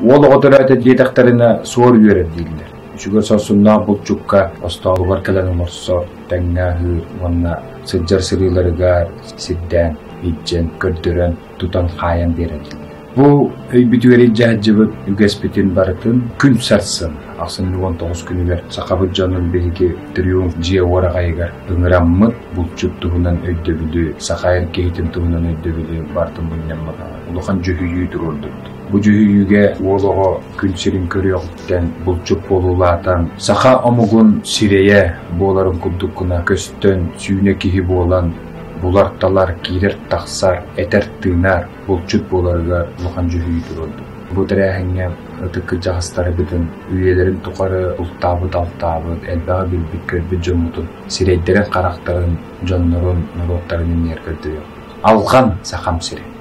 Ол отурата диетактерина суор берер дилдер. Шугар сосунна булчукка осталугар келен уморсо таңнахы онна сыджар сырыларыгар сидден итжен көрдөрөн тутан хаян берер. Бу өйбүтүгери жаһжыбыт үгеспетин барытын күн сарсын. Аксын 19 күнүгер сакабыт жанын беги триумф же орагайгар ыңыраммыт булчук тугунан өйдөбүдү сакайыр кейтин тугунан өйдөбүдү бартын буйнаммага улахан жөһүйүү турурду. Бу жөһүйүүгө олого күн сирин көрөктен булчук болуулаатан сака омугун сирее боларын куддукуна көстөн сүйүнө кихи болан буларталар кирер таксар этер тыынар булчут боларга улахан жөһүйүү турурду. Бу тәрәһеңгә ытыкы жагыстары битен үйелерин тукары ултабыт алтабыт элбага билбиккер биджомутун сирейдерен карактарын жоннорун норуктарын неркердиyor. Алган сахам сире.